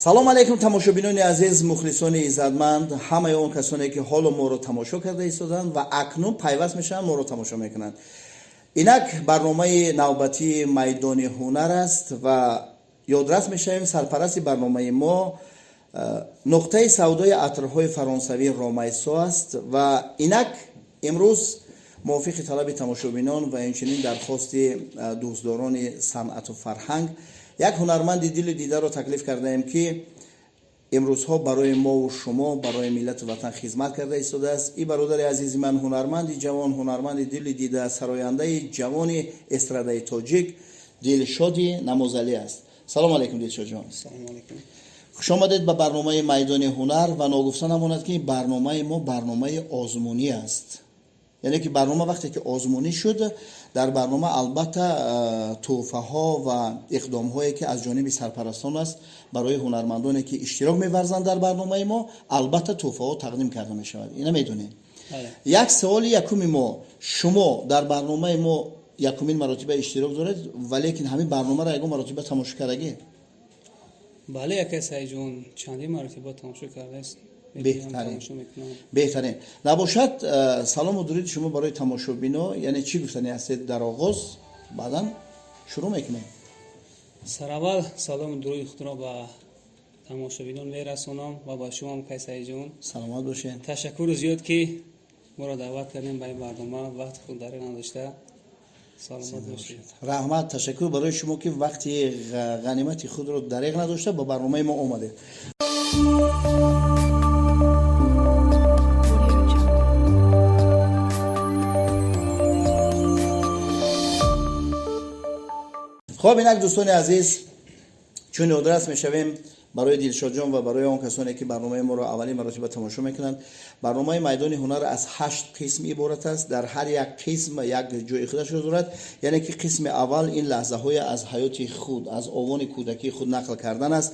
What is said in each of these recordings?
салом алайкум тамошобинони азиз, мухлисони иззатманд, ҳамаи он касоне ки ҳоло моро тамошо карда истоданд ва акнун пайваст мешаванд, моро тамошо мекунанд. инак барномаи навбатии майдони ҳунар аст ва ёдрас мешавем сарпарасти барномаи мо нуқтаи савдои атрҳои фаронсавӣ ромайсо аст ва инак имрӯз мувофиқи талаби тамошобинон ва инчунин дархости дӯстдорони санъату фарҳанг як ҳунарманди дилу дидаро таклиф кардаем ки имрӯзҳо барои мову шумо, барои миллату ватан хизмат карда истодааст. И бародари азизи ман, ҳунарманди ҷавон, ҳунарманди дили дида, сарояндаи ҷавони эстрадаи тоҷик Дилшоди Намозалӣ аст. Салом алайкум Дилшод ҷон. Салом алайкум. Хуш омадед ба барномаи майдони ҳунар ва ногуфта намонад ки барномаи мо барномаи озмунӣ аст. яъне ки барнома вақте ки озмунӣ шуд, дар барнома албатта тӯҳфаҳо ва иқдомҳое ки аз ҷониби сарпарастон аст барои ҳунармандоне ки иштирок меварзанд дар барномаи мо, албатта тӯҳфаҳо тақдим карда мешавад. Ина медонем. як саволи якуми мо, шумо дар барномаи мо якумин маротиба иштирок доред, валекин ҳамин барномаро ягон маротиба тамошо кардагӣ? бале, яке сайҷон чандин маротиба тамошо кардааст. беҳтарин набошад. салому дуруди шумо барои тамошобино, яъне чӣ гуфтанӣ ҳастед дар оғоз, баъдан шурӯъ мекунем. Сараввал салому дуруди худро ба тамошобинон мерасонам ва ба шумом Кайсаиҷон саломат бошед. ташаккури зиёд ки моро даъват кардем ба ин барнома, вақти худ дариқ надошта. саломат бошед. раҳмат, ташаккур барои шумо ки вақти ғанимати худро дариқ надошта ба барномаи мо омадед. خب اینک دوستان عزیز، چون یادرس میشویم برای دلشاد جان و برای آن کسانی که برنامه ما را اولین مرتبه تماشا میکنند، برنامه میدان هنر از 8 قسم عبارت است. در هر یک قسم یک جای خودش را دارد. یعنی که قسم اول این لحظه های از حیات خود، از آوان کودکی خود نقل کردن است.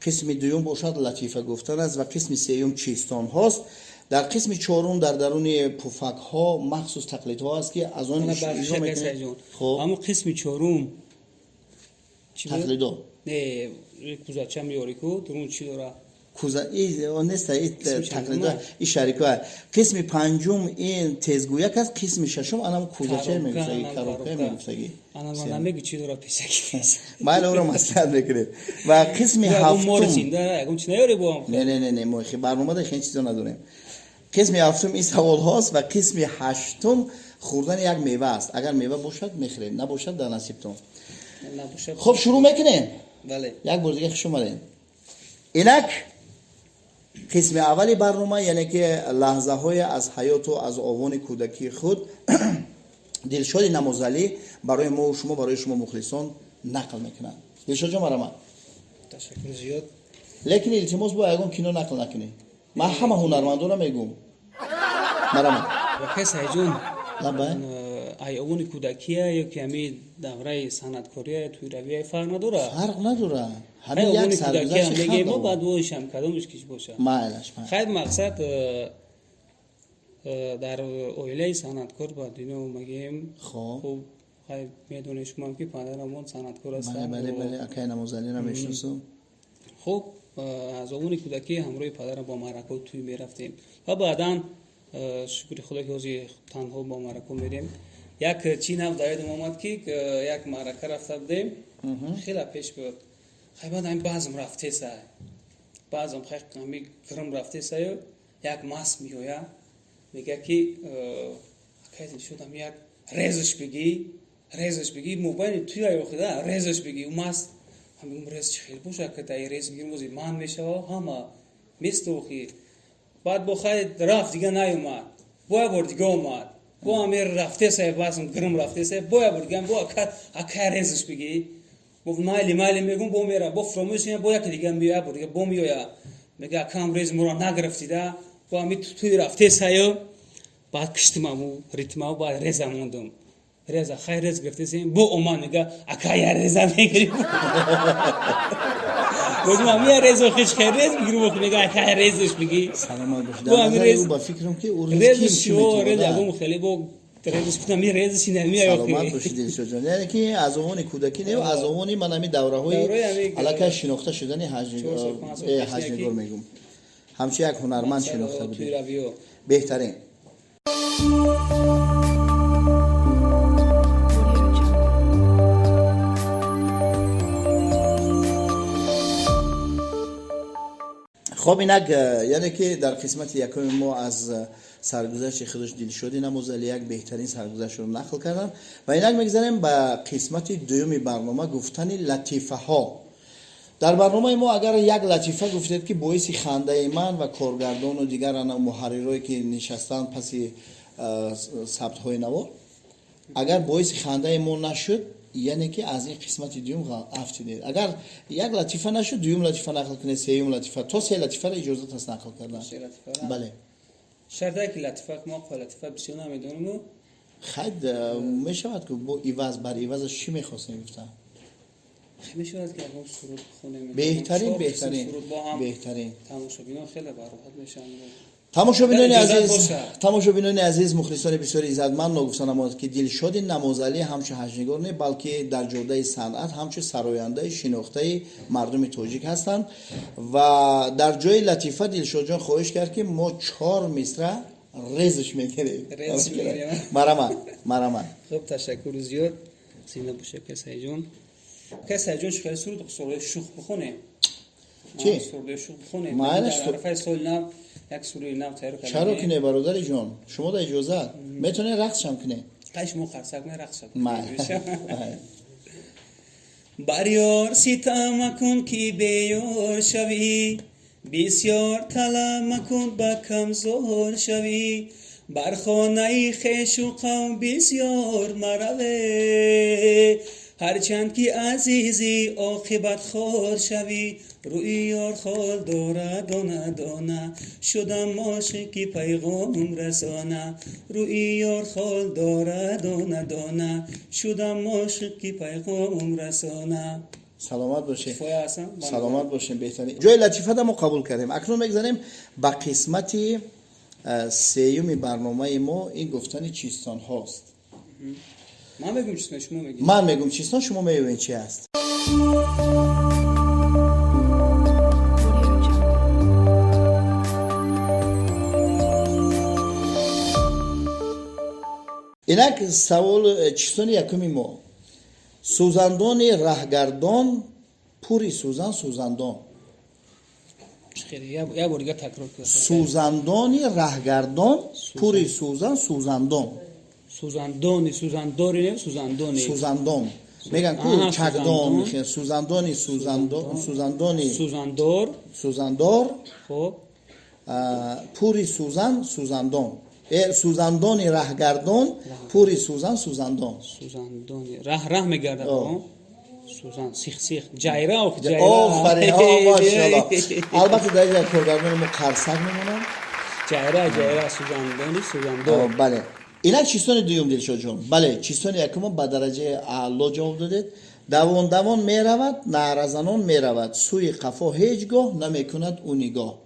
قسم دوم باشد لطیفه گفتن است و قسم سوم چیستان هاست. در قسم چهارم در درون پفک ها مخصوص تقلید ها است که از آن ایجا میکنند. خب اما قسم چهارم تقلیدو نه کوزاچه میاری کو درون چی داره کوزا این نیست، این تقلیدو این شریکه. قسم پنجم این تزگویه است. قسم ششم انم کوزاچه میگه، کاروکه میگه. انا من نمیگم چی داره پیشکی پیش مال اون رو مستند میکنه. و قسم هفتم اگه چی نیاری با هم نه ما خیلی برنامه داریم، چیزا نداریم. قسم هفتم این سوال هاست و قسم هشتم خوردن یک میوه است. اگر میوه باشد میخورید، نباشد در نصیبتون. خب شروع میکنیم. بله. یک بار دیگه خوش اومدین. اینک قسم اولی برنامه، یعنی که لحظه های از حیات و از آوان کودکی خود دلشاد نمازلی برای ما و شما، برای شما مخلصان نقل میکنن. دلشاد جان مرحبا. تشکر زیاد. لیکن التماس با یگان کینو نقل نکنی. من همه هنرمندان میگم. مرحبا. وقتی سایجون. لبا. آوان کودکیه یا که همی دوره صنعتکاریه توی رویه فرق نداره. فرق نداره. همین یک سرگذشت میگه ما بعد وایشم کدومش کیش باشه. مایلش. خیلی مقصد در اویله صنعتکار بعد اینو میگیم. خب خیلی میدونی شما که پدرمون صنعتکار است. بله اکای نمازلی رو میشناسم. خب از آوان کودکی همراه پدرم با معرکه توی میرفتیم و بعداً شکر خدا که روزی تنها با معرکه میریم. یک چین هم دایدم اومد که یک معرکه رفته بودیم، خیلی پیش بود. خیلی بعد این بعضم رفته سای، بعضم خیلی گرم رفته سای، یک ماس میگویا میگه که کسی شدم یک ریزش بگی موبایل توی آخه ریزش بگی اون ماس همین ریز خیلی باشه که تا ریز میگیم وزی مان میشه و همه میستوخی. بعد با خیلی رفت دیگه نیومد، باید بر دیگه اومد. با امیر رفته سای بازم گرم رفته سای باید بردیم با اکای ریزش بگی با مالی میگم با میره با فراموش کنیم با یک دیگه میاد برده با میاد میگه کام ریز مرا نگرفتی دا با امیر توی رفته سای بعد کشتمامو ریتمامو بعد ریزم موندم ریزا خیر ریز گرفته سای با اومد میگه اکای ریزم میگیری گفتم امیر ریزو خیش خیر ریز میگیرم و میگه اکای ریزش بگی سلامت باش. با امیر با فکرم که ریزش شو ریز اگه خیلی با رزش کنم می رزشی نمی سلامت آخه باشی دلشاد جان. یعنی که از اون کودکی نه و از اون من همین دوره دوره‌های همین علاقه شناخته شدن چهار سال، پنج سال پیش حجنگور یکی. میگم همچی یک هنرمند شناخته توی بودی رویو بهترین. خب اینک یعنی که در قسمت یکم ما از سرگذشت خودش دلشادی نموزلی یک بهترین سرگذشت رو نقل کردن و اینک میگذاریم به قسمت دومی برنامه گفتن لطیفه ها. در برنامه ما اگر یک لطیفه گفتید که باعث خنده من و کارگردان و دیگر محررایی که نشستن پس ثبت های نوار اگر باعث خنده ما نشد یعنی که از این قسمت دوم افتیدید. اگر یک لطیفه نشد دوم لطیفه نقل کنید سوم لطیفه تا سه لطیفه را اجازه هست نقل کردن. بله شرطه که لطیفه ما قال لطیفه بسیار نمیدونم خد میشود که با ایواز بر ایوازش چی میخواستن گفتن میشود که اون سرود بخونیم بهترین سرود با هم بهترین تماشاگران خیلی راحت میشن. تماشاگران عزیز مخلصان بسیار عزتمند نگفتن اما که دلشاد نمازعلی همچون حجنگور نه بلکه در جوده صنعت همچون سراینده شناخته مردم تاجیک هستند و در جای لطیفه دلشاد جان خواهش کرد که ما 4 مصرع رزش میگیریم. مرحبا. خب تشکر زیاد سینه باشه کسای جون شکر سرود سرود شوخ بخونه چی؟ سرود شوخ بخونه معنیش در عرفه سال نو یک سوره نو تیار کردیم. چرا کنه برادر جان شما در اجازه میتونه رقص هم کنه قش مو خرسک نه رقص بریار سیتام کن کی بیار شوی بسیار طلب کن با کمزور شوی بر خانه خویش و قوم بسیار مروی هرچند که عزیزی عاقبت خور شوی روی یار خال داره دانه دانه شدم عاشقی پیغام رسانه روی یار خال داره دانه دانه شدم عاشقی پیغام رسانه. سلامت باشه. سلامت سلامت باشه. بهترین جای لطیفه ما قبول کردیم. اکنون میگذاریم با قسمت سیوم برنامه ما این گفتن چیستان هاست. من بگم چیستان شما میگید. من میگم چیستان شما میگوین چی هست. اینک سوال چیستان یکمی ما سوزندان رهگردان پوری سوزندان خیلی یا بار دیگه تکرار کنید. سوزندان رهگردان پوری سوزندان سوزندان میگن کو چکدان میخواد سوزندار خب پوری سوزندان سوزندان رهگردان پوری سوزندان راه میگرده سوزان سیخ جایره آفرین ماشاءالله. البته در یک کارگردان ما قرصک میمونن جایره سوزندار. بله اینا چیستان دوم دلشاد جان. بله چیستان یکم با درجه اعلا جواب دادید. دوان میرود نارزنان میرود سوی قفا هیچگاه نمیکند او نگاه.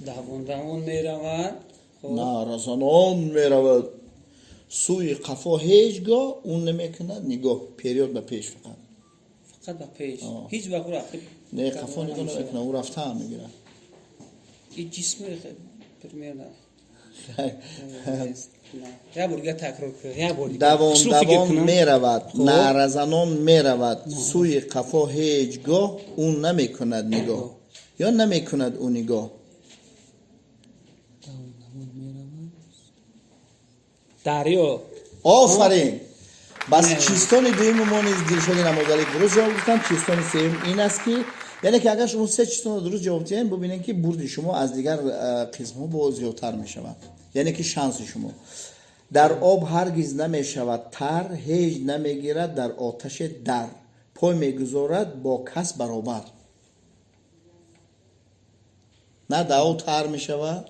دوان میرود نارزنان میرود سوی قفا هیچگاه اون نمیکند نگاه. پیریود به پیش فقط به پیش هیچ وقت نه قفا نگاه نمیکنه او رفته هم میگیره این جسم پرمیر نه یا بورگه تکرار کنه دوان میرود نارزنان میرود سوی قفا هیچگاه اون نمیکند نگاه یا نمیکند او نگاه. دریا. آفرین. بس چیستان دویم ما نیز دلشاد نمازعلی درست جواب گفتن. چیستان سوم این است که یعنی که اگر شما 3 چیستان درست جواب دادین ببینید که برد شما از دیگر قسم‌ها با زیادتر میشود. یعنی که شانس شما در آب هرگز نمیشود تر هیچ نمیگیرد در آتش در پای میگذارد با کس برابر. نه دعو تر میشود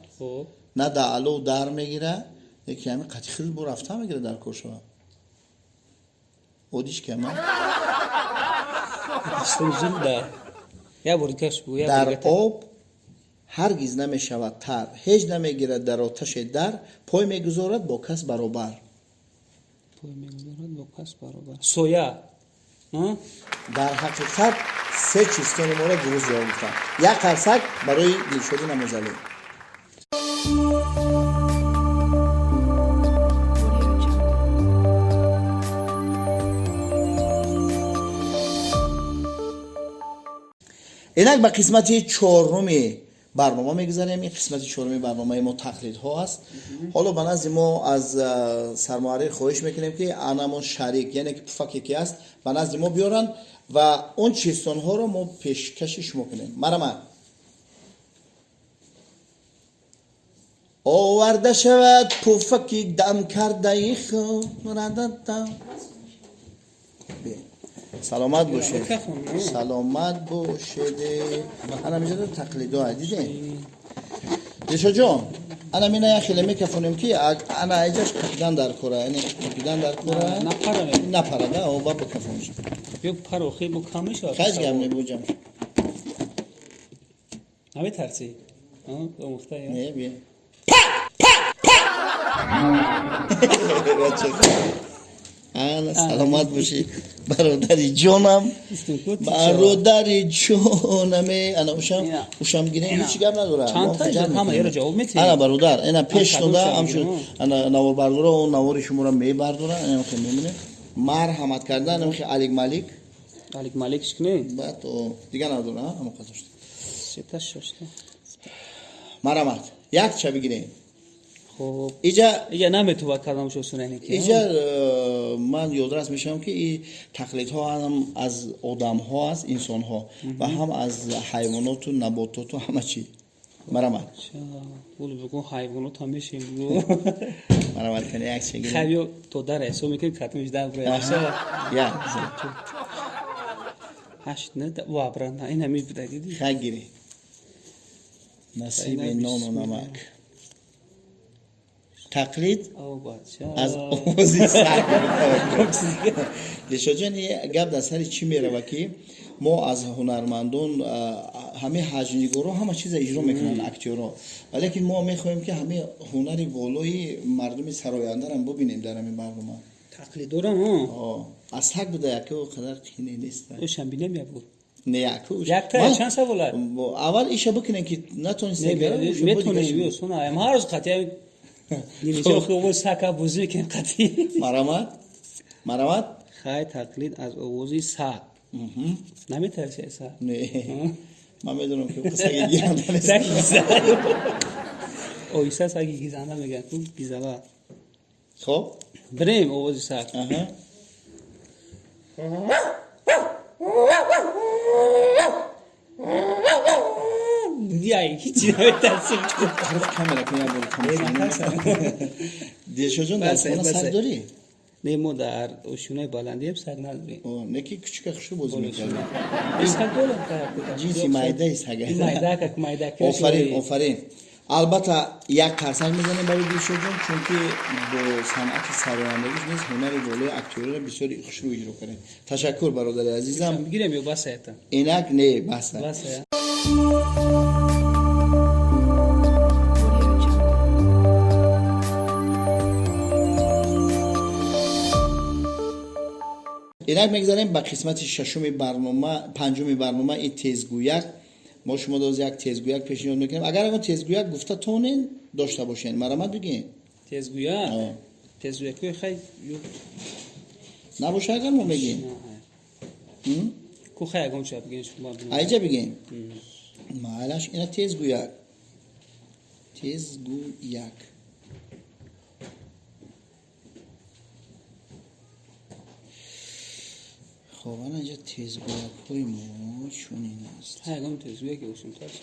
نه دعلو در میگیره یکی همین قطعی خیلی با رفته میگیره در کار شما اودیش که من در آب ҳаргиз намешавад тар, ҳеҷ намегирад дар оташи дар, пой мегузорад бо кас баробар. پای میگذارد با کس برابر سویا дар ҳақиқат се чистони моро дуруст ҷавоб гуфтанд. як қарсак барои дилшодӣ намозалӣ. инак ба қисмати чоруми барнома мегузарем. ин қисмати чоруми барномаи мо тақлидҳо аст. ҳоло ба назди мо аз сармуаррих хоҳиш мекунем ки анамон шарик яъне ки пуфаке ки аст ба назди мо биёранд ва он чистонҳоро мо пешкаши шумо кунем. марамад оварда шавад пуфаки дам кардаи хӯрадада. саломат бошед, саломат бошед. анамиҷода тақлидо дидем дишоҷон анамина я хеле мекафонем ки ана айҷаш капидан дар кора, яъне капидан дар кора напарада оба бакафонш бё парохи бо камиш хаж гам небуҷам наметарси омухта не бе ана саломат боши бародари ҷонам, бародари ҷонаме. ана ушам гирем ҳеҷ гап надора. ана бародар ана пеш дода ҳамшун ана наворбардора он навори шуморо мебардора. ана ки мемоне марҳамат кардан ана ки алик малик шикне бат о дига надора. ама қатошт сета шошта марҳамат як ча бигирем. خب ایجا نمیتونه کلامشو سنینی که ایجا من یادرس میشم که این تقلید ها هم از آدم ها است، انسان ها و هم از حیوانات و نباتات و همه چی. مرامت بولو بگو حیوانات هم میشیم بگو مرامت کنی عکس بگیریم خیلی تو در ایسو میکنی کتمش در برایشه یا هشت نه وابران نه این همی بده دیدی خیلی گیری نصیب نان و نمک تقلید از آوازی سر دشاجان یه گپ در سر چی میره که ما از هنرمندان همه حجنگورا همه چیز اجرا میکنن اکتورا، ولی ما میخوایم که همه هنری بالای مردم سراینده هم ببینیم در همین برنامه. تقلیدورا از حق بوده یکی و قدر خینه نیست. اوشم بینم یا بود. نه یکوش. یک تا چند سوالات. اول ایشا بکنن که نتونست نگیره. میتونه بیوسونه. ما هر روز قطعی نمیشه خوب ساکا بوزی کن قطعی. مرامت. خیلی تقلید از آوازی سا. نمیترسی سا. نه. من میدونم که قصه گیرنده نیست. ساکی اویسا ساکی گیزنده میگن تو گیزاوا. خب. بریم آوازی سا. دیای هیچی نمیترسی. کاملا کنیم بود. دیشان در خونه سگ داری؟ نه ما در اوشونه بلندی هم سگ نداریم. نه کی کوچیک خوشو بازی می‌کنه. سگ بلند جنسی مایده است سگ. مایده که. آفرین. البته یک قرصک میزنیم برای دیشان چون که با صنعت سرایندگیش نیست هنری بالای اکتوری را بسیار خوشو اجرا کنه. تشکر برادر عزیزم. میگیرم یا بس ایت. اینک نه بس. اینک میگذاریم با قسمت ششمی برنامه پنجمی برنامه این تیزگویک. ما شما دوز یک تیزگویک پیشنهاد میکنیم اگر اون تیزگویک گفته تونین داشته باشین مرامت بگین تیزگویک خیلی نباشه اگر ما بگین کو خیلی گم شد بگین شما اینجا بگین معلش اینا تیزگویک خب من اینجا تیزگویک های ما چون این است هنگام تیزگویک اوشون تاشه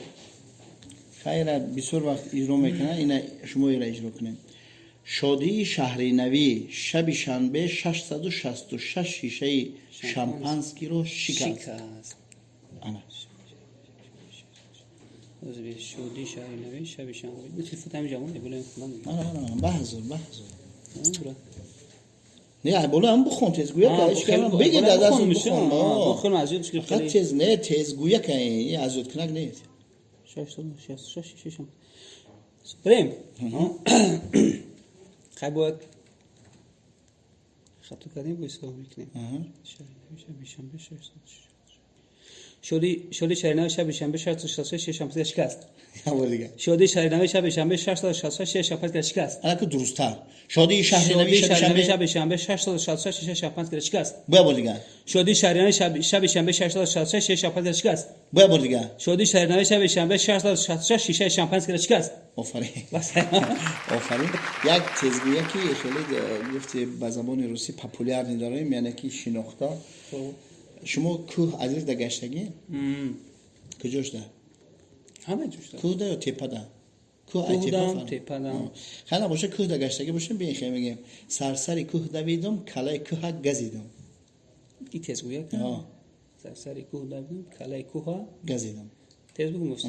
خیلی بسیار وقت اجرا میکنه اینا شما ایرا اجرا کنیم شادی شهری نوی شب شنبه 666 شیشه شامپانسکی رو شکست انا شادی شهری نوی شب شنبه مثل فتامی جامون نبولیم خودم نه بحضور نه بولا هم بخون تیزگویه که بگید از اون بخون بخون از یادش که خیلی تیز نه تیزگویه که این از یاد کنک نیست 66 بریم خیلی باید خطو کردیم باید سوال میکنیم شدی شهرنامه شنبه 66 شنبه شکست شدی شهرنامه شنبه 66 شنبه شکست الان که درست‌تر شادی شهرنامه شنبه 66 شنبه شکست بیا دیگه شدی شهرنامه شنبه 66 شنبه شکست بیا دیگه شدی شهرنامه شنبه 66 شنبه شکست آفرین آفرین یک تزگویی که خیلی گفتی به زبان روسی پاپولار نداریم یعنی که شناخته شما کوه عزیز در گشتگی؟ کجاش ده؟ همه جوش ده کوه ده یا تپه ده؟ کوه دم تپه دم خیلی باشه کوه در گشتگی باشیم بیاییم خیلی میگیم سرسری کوه دویدم کلای کوه گزیدم این تزگویی که؟ سرسری کوه دویدم کلای کوه گزیدم تزگویی مست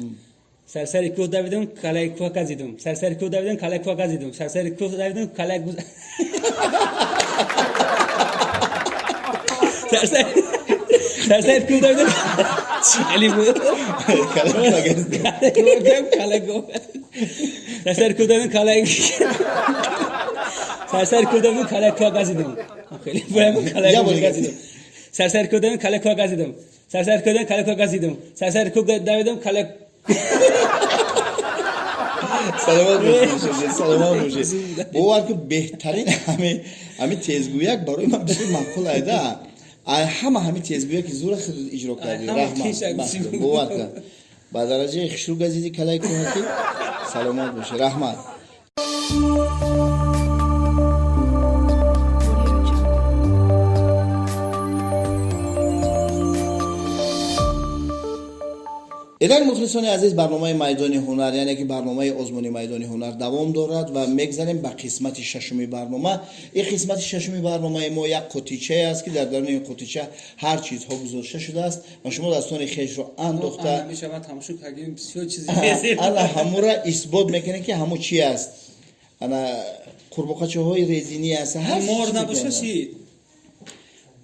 سرسری کوه دویدم کلای کوه گزیدم سرسری کوه دویدم کلای کوه گزیدم سرسری کوه دویدم کلای سرسری کوه دویدم چلی بود کلای کوه سرسری کوه دویدم کلای سرسری کوه دویدم کلای کوه گزیدم خیلی باید کلای کوه گزیدم سرسری کوه دویدم کلای کوه گزیدم سرسری کوه دویدم کلای کوه گزیدم سرسری کوه دویدم کلای سلامت باشید باور که بهترین همه تزگویک برای من بسیار معقول ایده همه تزگویک که زور خود اجرا کردی رحمت باور که با درجه خشرو گزیدی کلای کنه که سلامت باشه رحمت ایران مخلصان عزیز برنامه میدان هنر یعنی که برنامه آزمون میدان هنر دوام دارد و میگذاریم به قسمت ششمی برنامه. این قسمت ششمی برنامه ما یک قطیچه است که در درون این قطیچه هر چیز ها گذاشته شده است و شما دستان خیش رو انداخته میشه ما تماشا کردیم بسیار چیزی الله همو را اثبات میکنه که همو چی است انا قرباقچه های رزینی است هر مار نباشه چی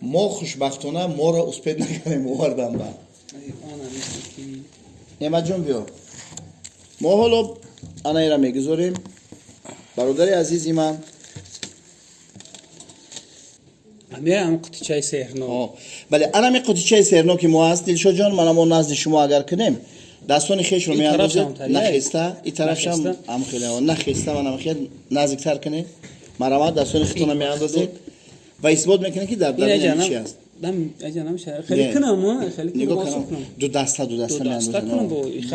ما خوشبختانه ما را اثبات نکنیم آوردم با نعمت جون بیا ما حالا انا ایرا میگذاریم برادر عزیزی من هم قطیچه سحرناک بله انا می قطیچه سحرناک که ما هست دلشاد جان من ما نزد شما اگر کنیم دستان خیش رو میاندازید نخسته این طرفش هم خیلی نخسته من خیلی نزدیکتر کنه مرامت دستان خیتون رو میاندازید و اثبات میکنه که در درون چی است دم اجانم شهر خیلی کنم خیلی کنم دو دسته میاندازم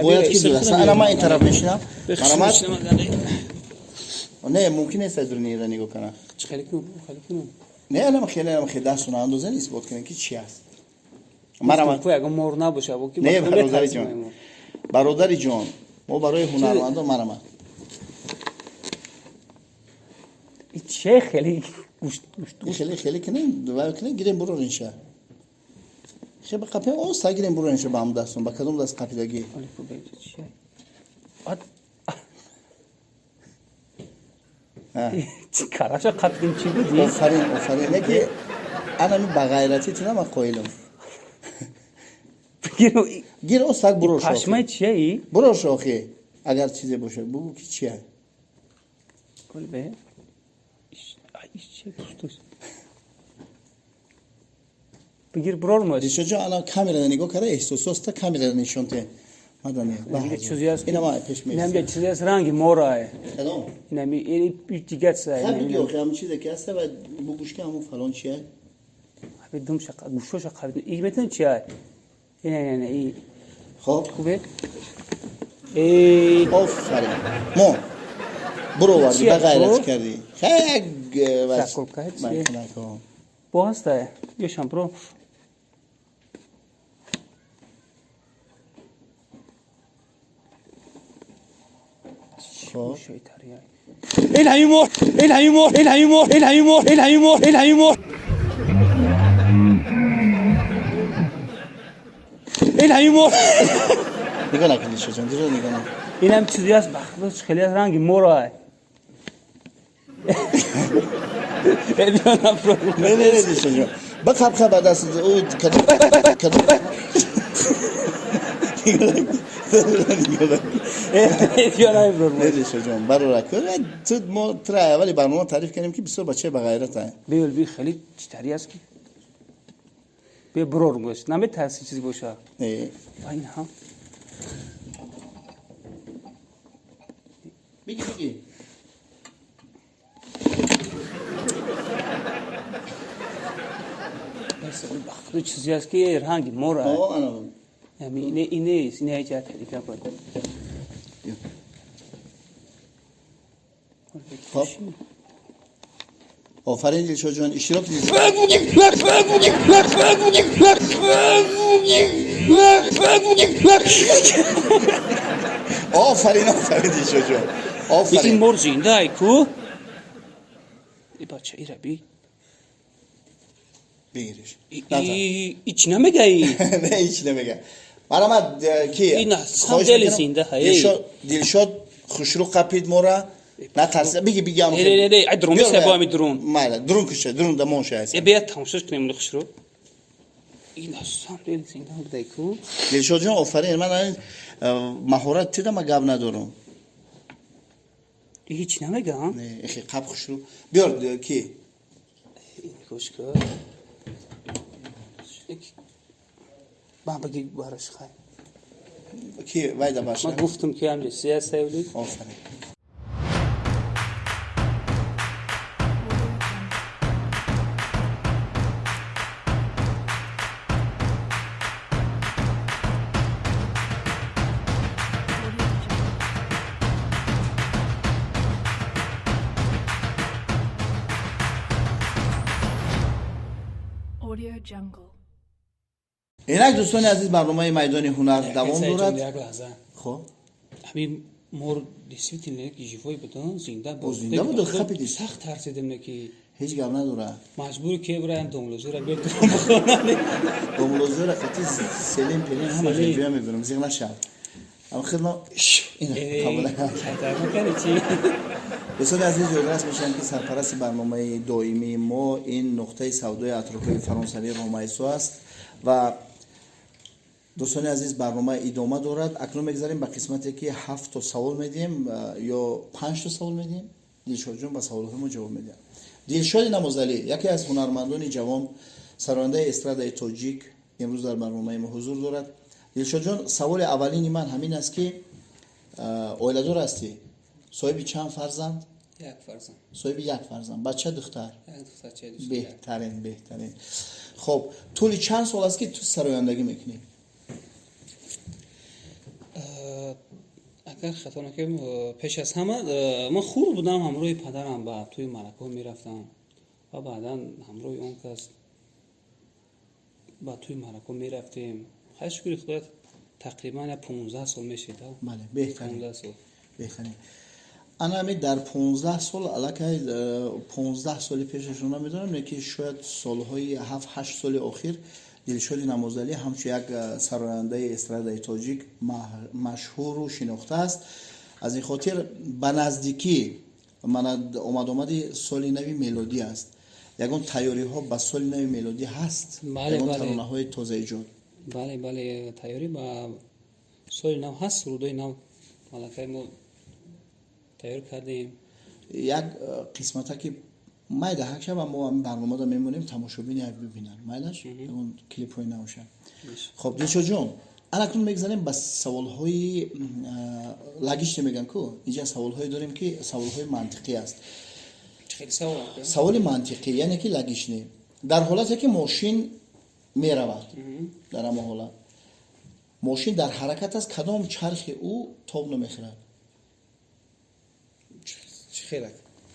باید که دو دسته انا ما این طرف میشینم مرامت نه ممکن است در نیره نگاه کنم خیلی کنم نه الان خیلی دستون اندازن اثبات کنن که چی است مرامت اگه مور نباشه با کی نه برادر جان ما برای هنرمندا مرامت این چه خیلی گوشت خیلی کنه دو کنه گیریم برو اینجا خیلی قپه اوست گیریم برو اینجا با هم دستون با کدوم دست قپیدگی کاراش قپیدیم چی بودی آفرین نه که انا می بغیرتی تو نم قایلم گیر اوست برو شاخی پشمای چیه ای برو شاخی اگر چیزی باشه بگو که چیه کل به بگیر برور ماست دیشو جا الان کاملا نگاه کرده احساساست تا کاملا نشونته مدانی اینم چیزی است اینا ما پیش میاد اینم چیزی است رنگی موراه سلام اینم این دیگه است خیلی خیلی چیزی که هست و بگوش که همون فلان چیه بدم شق گوشوش خرید این بتون چیه این خب خوبه ای آفرین ما برو وردی با غیرت کردی خیلی شکل کرد باسته یه شامپرو این هیمور نگاه نکنی شجان دیگه نگاه نکن اینم چیزی است بخش خیلی از رنگی موراه نه شجان بخاب بعد از او یا نه برو دلشو جان برو تو ما ترا اولی برنامه تعریف کردیم که بسیار بچه به غیرت هست. بیل بی خیلی چطوری است که به برور باش نمی ترسی چیزی باشه این هم بگی دو چیزی است که رنگی مور انا اینه هیچ تحریک نکن خب آفرین دلشو جان اشتراک دیدید آفرین دلشو جان این آفرین مور زنده ای کو ای بچه ای ربی بگیرش ایچ نمیگه ای نه هیچ نمیگه مرحمت کی این هم دل زنده های دلشاد خوشرو قپید مورا نه ترسه بگی هم نه ای درون میشه با می درون مالا درون کشه درون دمونشه هست ای بیاد تماشاش کنیم نخش رو این هم دل زنده هم بده کو دلشاد جان آفرین من مهارت دیدم ما گاب ندارم هیچ نمیگه ها نه اخی قپ خوشرو بیار کی این خوش کن من بگی بارش خواهی کی وایدا باشه من گفتم که هم سیاسه ولی آفرین Audio Jungle. اینک دوستان عزیز برنامه میدان هنر دوام دارد یک لحظه خب همین مور دیسیتی نه که جیفای بدن زنده بود زنده بود خپیدی سخت ترسیدم نه که هیچ گپ نداره مجبور که برن دنگلوزو را بیاد درون بخورن دوملوزه را خطی سلیم پلین همه سلیم. جویا میدونم زیغ نشد اما خدمت اینه قبول خطر نکنی چی دوستان عزیز یادداشت میشم که سرپرست برنامه دائمی ما این نقطه سودای اطراف فرانسوی رومایسو است و دوستان عزیز برنامه ادامه دارد. اکنون میگذاریم به قسمتی که 7 تا سوال میدیم یا 5 تا سوال میدیم. دلشاد جان با سوالات ما جواب میده. دلشاد نمازلی یکی از هنرمندان جوان سرانده استرادای تاجیک امروز در برنامه ما حضور دارد. دلشاد جان سوال اولین من همین است که اوله دار هستی؟ صاحب چند فرزند؟ یک فرزند صاحب یک فرزند. بچه دختر؟ یک دختر چه دوست بهترین. خب طول چند سال است که تو سرایندگی میکنی؟ اگر خطا نکنم پیش از همه من خور بودم همراه پدرم با توی ملکه میرفتم و بعدا همراه اون کس با توی ملکه میرفتیم خیلی شکر خدا تقریبا 15 سال میشه بله بهترین 15 سال بهترین انا می در 15 سال علاقه 15 سال پیششون نمیدونم نه که شاید سالهای 7 8 سال اخیر دلشاد نمازلی همچون یک سراینده استرادای تاجیک مشهور و شناخته است. از این خاطر به نزدیکی من اومدی سال نوی میلادی است. یگان تیاری ها به سال نوی میلادی هست. یگان ترانه های تازه ایجاد. بله تیاری با سال نو هست رودای نو ملکه ما تیار کردیم. یک قسمت ها که مایده هک شب ما برنامه دا میمونیم تماشابین یک ببینن مایدش اون کلیپ های نوشن. خب دلشاد جان الان میگذاریم به سوال های لگیش نمیگن کو اینجا سوال های داریم که سوال های منطقی است. خیلی سوال منطقی یعنی که لگیش نه در حالتی که ماشین میرود در اما حالت ماشین در حرکت است کدام چرخ او تاب نمیخورد؟ خیلی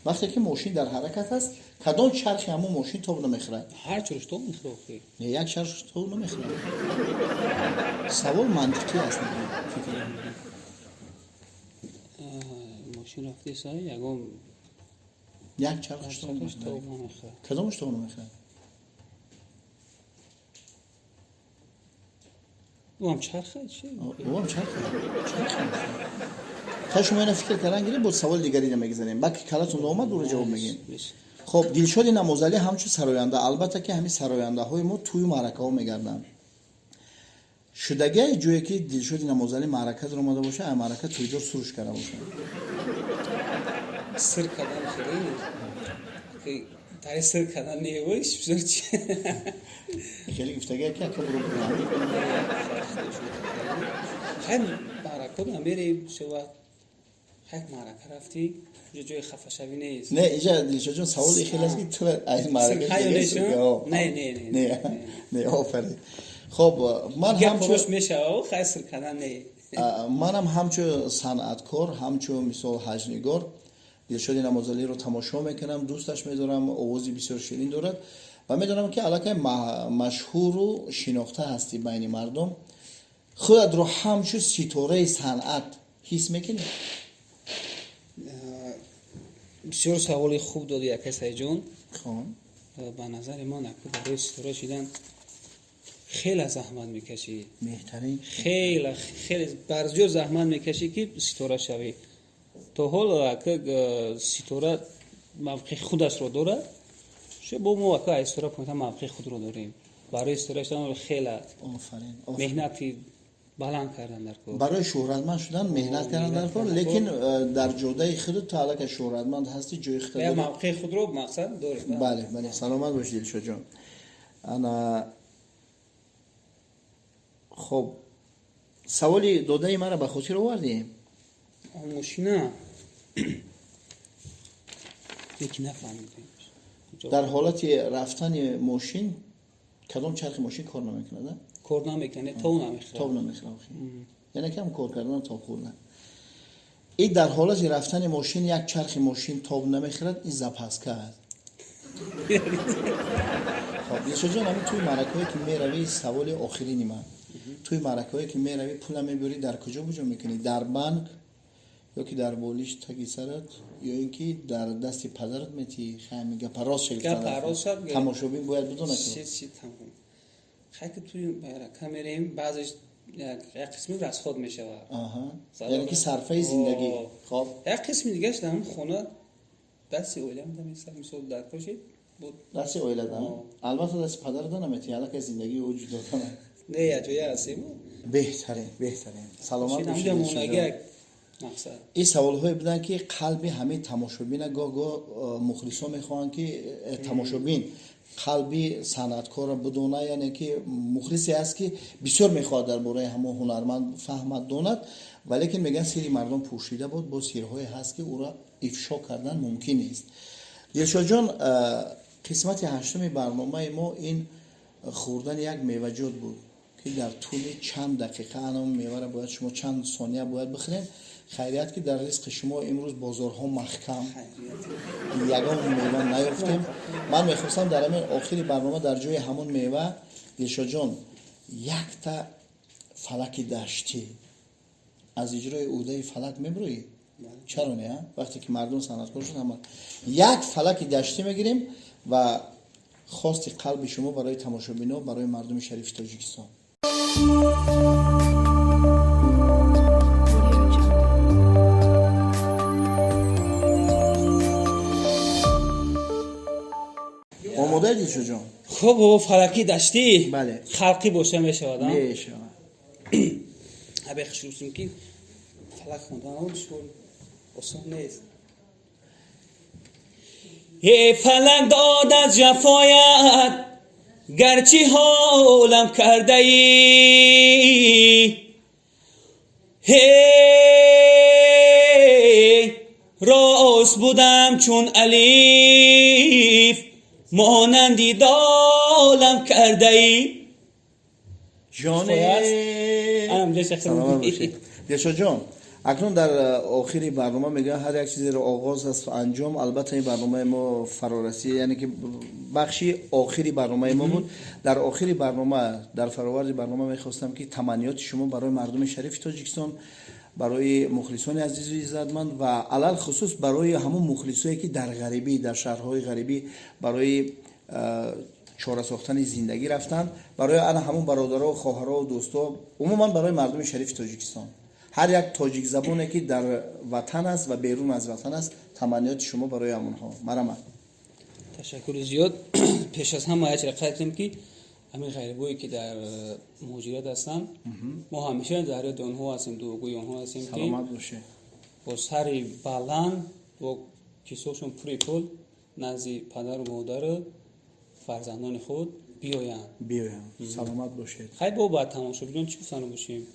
وقتی که ماشین در حرکت است کدام چرخ همون ماشین تاب نمیخورد؟ هر چرخ تاب میخوره نه یک چرخ تاب نمیخورد. سوال منطقی است ماشین رفته سای یگام یک چرخش تاب نمیخورد. کدامش تاب نمیخورد؟ او هم چرخه چی؟ او هم چرخه خیلی شما اینو فکر کردن گیریم بود سوال دیگری نمیگذاریم بلکه کلاتون اومد دور جواب میگیم. خب دلشاد نمازلی همچون سراینده البته که همین سراینده های ما توی معرکه ها میگردن شدگی جویی که دلشد نمازلی معرکت رو اومده باشه این معرکت تویجور سروش کرده باشه سر کردن خیلی که تای سر کردن نیویش بسیار چی خیلی گفتگی که برو خیلی معرکت نمیری شود یک معرکه رفتی جای خفه شوی نیست نه اینجا دلشد جون سوال خیلی است که تو این معرکت نه آفرین خب من هم پروش میشه و خیلی سر کردن نه منم همچو صنعتکار همچو مثال حجنگار دلشد نمازلی رو تماشا میکنم دوستش میدارم آوازی بسیار شیرین دارد و میدونم که علاقه مشهور و شناخته هستی بین مردم خودت رو همچو ستاره صنعت حس میکنی بسیار سوالی خوب دادی اکسای جون خان به نظر من اکو برای ستاره شدن خیلی زحمت میکشی بهترین خیلی برزیو زحمت میکشی که ستاره شوی تو حالا که ستاره موقع خودش رو داره شو با ما که ستاره پوینت موقع خود رو داریم برای ستاره شدن خیلی آفرین مهنتی بلند کردن در کار برای شهرتمند شدن مهنت کردن در کار لیکن در جوده خودت تا حالا که شهرتمند هستی جای خودت یا موقع خود رو مقصد داریم بله سلامت باشید دلشد جان انا خب سوالی داده مرا به خاطر آوردی ماشینا یکی نفهمیدیم در حالت رفتن ماشین کدام چرخ ماشین کار نمیکنه ده کار نمیکنه تو نمیخوره یعنی کم کار کردن تا پول نه این در حالت رفتن ماشین یک چرخ ماشین تاب نمیخورد این زپسکه است خب دلشد جان همین توی معرکه‌ای که میروی سوال آخرین من توی معرکه‌ای که میروی پول میبری در کجا میکنی در بانک یا که در بولیش تگی سرت یا اینکه در دست پدرت میتی خیلی میگه پراز شد تماشابین باید بدونه چی تمام خیلی توی معرکه میریم بعضش یک قسمی از خود میشه یعنی که صرفه زندگی خب یک قسمی دیگه اش در خونه دست اویلم مثال در کشید بود دست اویلم البته دست پدرت نمیتی حالا که زندگی وجود داره نه یا جوی هستیم بهترین سلامت باشید این سوال های بودن که قلب همه تماشابین گاه مخلصا میخوان که تماشابین قلبی صنعتکار بدونه یعنی که مخلصی است که بسیار میخواد درباره همه هنرمند فهمت داند ولی که میگن سری مردم پوشیده بود با سرهای هست که او را افشا کردن ممکن نیست دلشد جان قسمت هشتم برنامه ما این خوردن یک میوه بود که در طول چند دقیقه اون میوه را باید شما چند ثانیه باید بخورین خیریت که در رزق شما امروز بازارها محکم یگان میوه نیافتیم من میخواستم در همین آخری برنامه در جای همون میوه دلشد جان یک تا فلک دشتی از اجرای عهده فلک میبروی چرا نه وقتی که مردم صنعتکار شدن همه یک فلک دشتی میگیریم و خواست قلب شما برای تماشابینا برای مردم شریف تاجیکستان آماده دلشد جان خب فلکی دشتی بله خلقی باشه میشود ابی خصوصیم که فلک خوندن اونشون آسان نیست ای فلک داد از جفایت گرچه حالم کرده ای هی راست بودم چون الیف مانندی دالم کرده ای جانه سلام باشید دلشد جان اکنون در آخری برنامه میگه هر یک چیزی رو آغاز است و انجام البته این برنامه ما فرارسی یعنی که بخشی آخری برنامه ما بود در آخری برنامه در فراورد برنامه میخواستم که تمنیات شما برای مردم شریف تاجیکستان برای مخلصان عزیز و عزتمند و علل خصوص برای همون مخلصایی که در غریبی در شهرهای غریبی برای چاره ساختن زندگی رفتن برای همون برادرها و خواهرها و دوستا عموما برای مردم شریف تاجیکستان هر یک تاجیک زبانی که در وطن است و بیرون از وطن است تمنیات شما برای همونها مرحمت تشکر زیاد پیش از همه اجر قدرم که همین غریبایی که در مهاجرت هستن ما همیشه در یاد آنها هستیم، دعاگوی آنها هستیم که سلامت باشه. با سر بلند و کیسه‌شون پول نزد پدر و مادر فرزندان خود بیایند. سلامت باشید. خیلی با بعد تماشاگران چی گفتن باشیم؟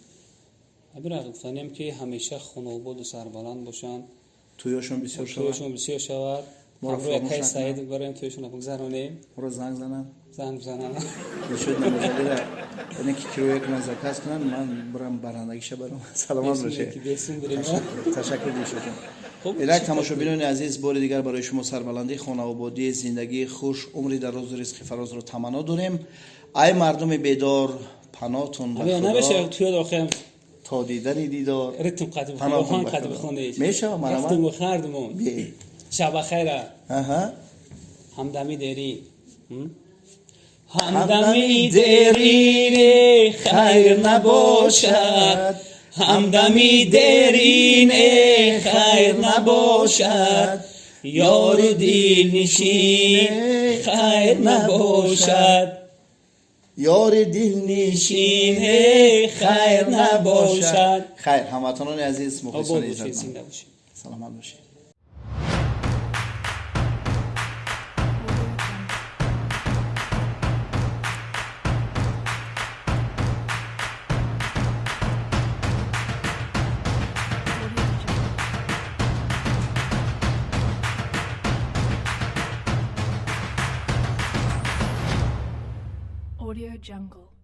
همین گفتنیم که همیشه خانواده سربلند باشن، تویشون بسیار شد. تویشون بسیار شود. ما رو یک سعید بریم تویشون بگذرونیم. رو زنگ زنم. زنگ بزنن. شد نمی‌ذاره را اینه که کیلو یک نزدیک کنن من برام برندگیشه برام. سلامت باشه. تشکر می‌کنم. خب ایران تماشاگران عزیز بار دیگر برای شما سربلندی خانواده زندگی خوش عمری دراز و رزق فراز رو تمنا داریم. ای مردم بیدار پناهتون به خدا. نمیشه توی داخل تا دیدن دیدار ریتم قطع بخونه قطع بخونه میشه مرا رفتم و خردمون شب خیره همدمی داری همدمی دری خیر نباشد همدمی درین خیر نباشد یار دل نشین خیر نباشد یار دل نشین خیر نباشد. خیر هموطنان عزیز مخلصان عزیز سلامت باشید. Audio Jungle.